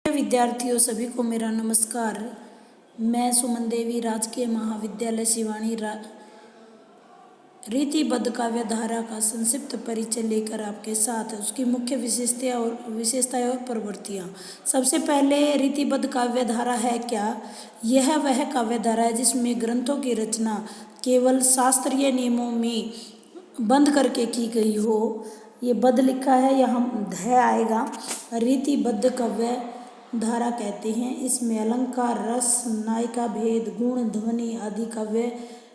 विद्यार्थियों सभी को मेरा नमस्कार। मैं सुमन देवी राजकीय महाविद्यालय सिवानी रीतिबद्ध काव्य धारा का संक्षिप्त परिचय लेकर आपके साथ उसकी मुख्य विशेषताएं और प्रवृत्तियाँ। सबसे पहले रीतिबद्ध काव्य धारा है क्या? यह वह काव्य धारा है जिसमें ग्रंथों की रचना केवल शास्त्रीय नियमों में बंद करके की गई हो। ये बद्ध लिखा है, यहाँ ध आएगा। रीतिबद्ध काव्य धारा कहते हैं। इसमें अलंकार, रस, नायिका भेद, गुण, ध्वनि आदि काव्य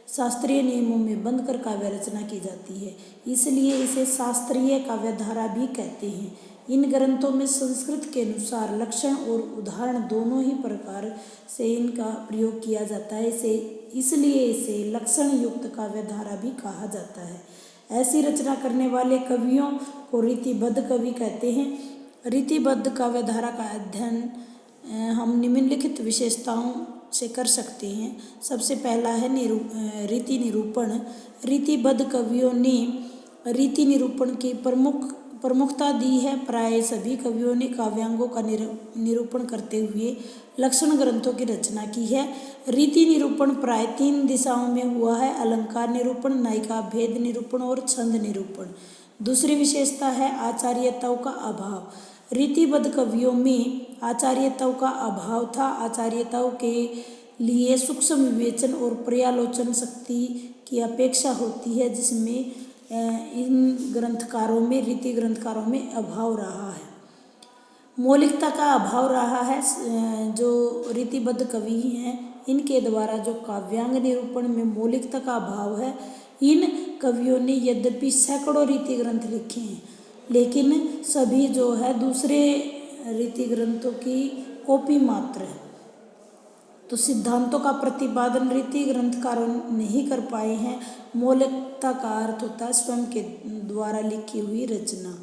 शास्त्रीय नियमों में बंद कर काव्य रचना की जाती है, इसलिए इसे शास्त्रीय काव्य धारा भी कहते हैं। इन ग्रंथों में संस्कृत के अनुसार लक्षण और उदाहरण दोनों ही प्रकार से इनका प्रयोग किया जाता है, इसलिए इसे लक्षण युक्त काव्य धारा भी कहा जाता है। ऐसी रचना करने वाले कवियों को रीतिबद्ध कवि कहते हैं। रीतिबद्ध काव्य धारा का अध्ययन हम निम्नलिखित विशेषताओं से कर सकते हैं। सबसे पहला है रीति निरूपण। रीतिबद्ध कवियों ने रीति निरूपण की प्रमुखता दी है। प्राय सभी कवियों ने काव्यांगों का निरूपण करते हुए लक्षण ग्रंथों की रचना की है। रीति निरूपण प्राय 3 दिशाओं में हुआ है: अलंकार निरूपण, नायिका भेद निरूपण और छंद निरूपण। दूसरी विशेषता है आचार्यताओं का अभाव। रीतिबद्ध कवियों में आचार्यताओं का अभाव था। आचार्यताओं के लिए सूक्ष्म विवेचन और पर्यालोचन शक्ति की अपेक्षा होती है, जिसमें इन ग्रंथकारों में रीति ग्रंथकारों में अभाव रहा है। मौलिकता का अभाव रहा है। जो रीतिबद्ध कवि हैं इनके द्वारा जो काव्यांग निरूपण में मौलिकता का अभाव है, इन कवियों ने यद्यपि सैकड़ों रीति ग्रंथ लिखे हैं, लेकिन सभी जो है दूसरे रीति ग्रंथों की कॉपी मात्र है। तो सिद्धांतों का प्रतिपादन रीति ग्रंथकारों नहीं कर पाए हैं। मौलिकता का अर्थ होता है स्वयं के द्वारा लिखी हुई रचना।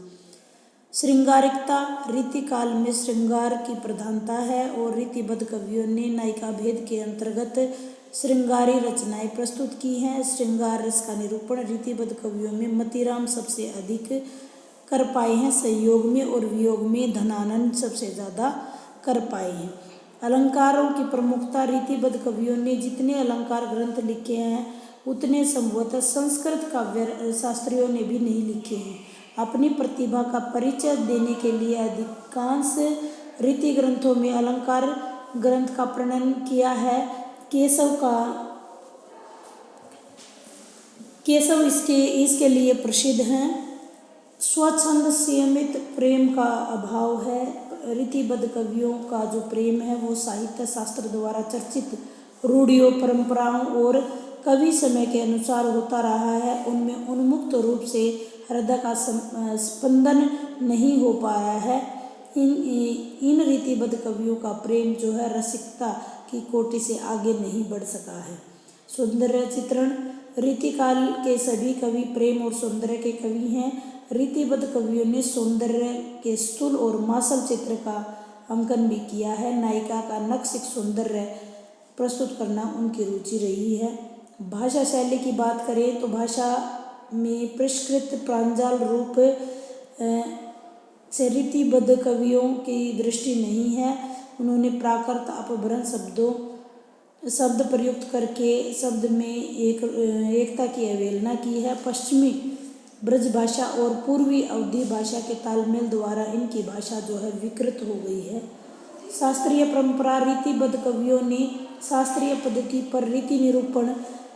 श्रृंगारिकता, रीति काल में श्रृंगार की प्रधानता है और रीतिबद्ध कवियों ने नायिका भेद के अंतर्गत श्रृंगारी रचनाएं प्रस्तुत की हैं। श्रृंगार रस का निरूपण रीतिबद्ध कवियों में मतीराम सबसे अधिक कर पाए हैं। संयोग में और वियोग में धनानंद सबसे ज़्यादा कर पाए हैं। अलंकारों की प्रमुखता, रीतिबद्ध कवियों ने जितने अलंकार ग्रंथ लिखे हैं उतने संभवतः संस्कृत काव्य शास्त्रियों ने भी नहीं लिखे हैं। अपनी प्रतिभा का परिचय देने के लिए अधिकांश रीति ग्रंथों में अलंकार ग्रंथ का प्रणयन किया है। केशव इसके लिए प्रसिद्ध हैं। स्वच्छंद संयमित प्रेम का अभाव है। रीतिबद्ध कवियों का जो प्रेम है वो साहित्य शास्त्र द्वारा चर्चित रूढ़ियों, परंपराओं और कवि समय के अनुसार होता रहा है। उनमें उन्मुक्त रूप से हृदय का स्पंदन नहीं हो पाया है। इन रीतिबद्ध कवियों का प्रेम जो है रसिकता की कोटि से आगे नहीं बढ़ सका है। सौंदर्य चित्रण, रीतिकाल के सभी कवि प्रेम और सौंदर्य के कवि हैं। रीतिबद्ध कवियों ने सौंदर्य के स्थूल और मासल चित्र का अंकन भी किया है। नायिका का नक्शिक सौंदर्य प्रस्तुत करना उनकी रुचि रही है। भाषा शैली की बात करें तो भाषा में परिष्कृत प्रांजल रूप से रीतिबद्ध कवियों की दृष्टि नहीं है। उन्होंने प्राकृत अपभ्रंश शब्द प्रयुक्त करके शब्द में एकता की अवहेलना की है। पश्चिमी ब्रज भाषा और पूर्वी अवधी भाषा के तालमेल द्वारा इनकी भाषा जो है विकृत हो गई है। शास्त्रीय परंपरा, रीतिबद्ध कवियों ने शास्त्रीय पद्धति पर रीति निरूपण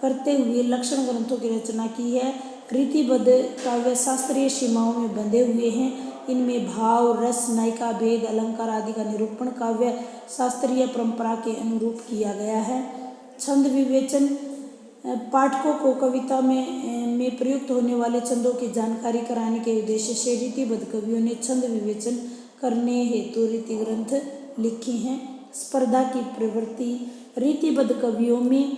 करते हुए लक्षण ग्रंथों की रचना की है। रीतिबद्ध काव्य शास्त्रीय सीमाओं में बंधे हुए हैं। इनमें भाव, रस, नायिका भेद, अलंकार आदि का निरूपण काव्य शास्त्रीय परंपरा के अनुरूप किया गया है। छंद विवेचन, पाठकों को कविता में प्रयुक्त होने वाले छंदों की जानकारी कराने के उद्देश्य से रीतिबद्ध कवियों ने छंद विवेचन करने हेतु रीति ग्रंथ लिखे हैं। स्पर्धा की प्रवृत्ति, रीतिबद्ध कवियों में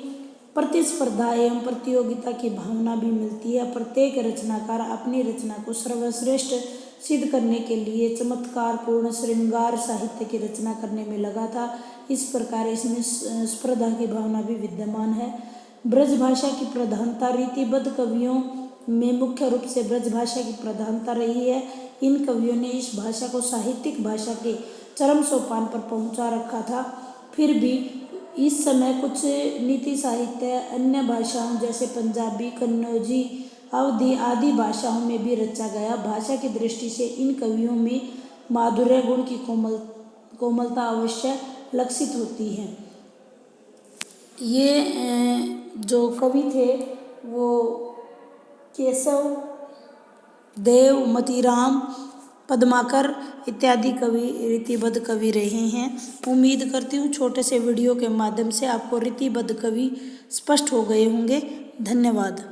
प्रतिस्पर्धा एवं प्रतियोगिता की भावना भी मिलती है। प्रत्येक रचनाकार अपनी रचना को सर्वश्रेष्ठ सिद्ध करने के लिए चमत्कारपूर्ण श्रृंगार साहित्य की रचना करने में लगा था। इस प्रकार इसमें स्पर्धा की भावना भी विद्यमान है। ब्रज भाषा की प्रधानता, रीतिबद्ध कवियों में मुख्य रूप से ब्रज भाषा की प्रधानता रही है। इन कवियों ने इस भाषा को साहित्यिक भाषा के चरम सोपान पर पहुंचा रखा था। फिर भी इस समय कुछ नीति साहित्य अन्य भाषाओं जैसे पंजाबी, कन्नौजी, अवधी आदि भाषाओं में भी रचा गया। भाषा की दृष्टि से इन कवियों में माधुर्य गुण की कोमलता अवश्य लक्षित होती है। ये जो कवि थे वो केशव देव, मतीराम, पद्माकर इत्यादि कवि रीतिबद्ध कवि रहे हैं। उम्मीद करती हूँ छोटे से वीडियो के माध्यम से आपको रीतिबद्ध कवि स्पष्ट हो गए होंगे। धन्यवाद।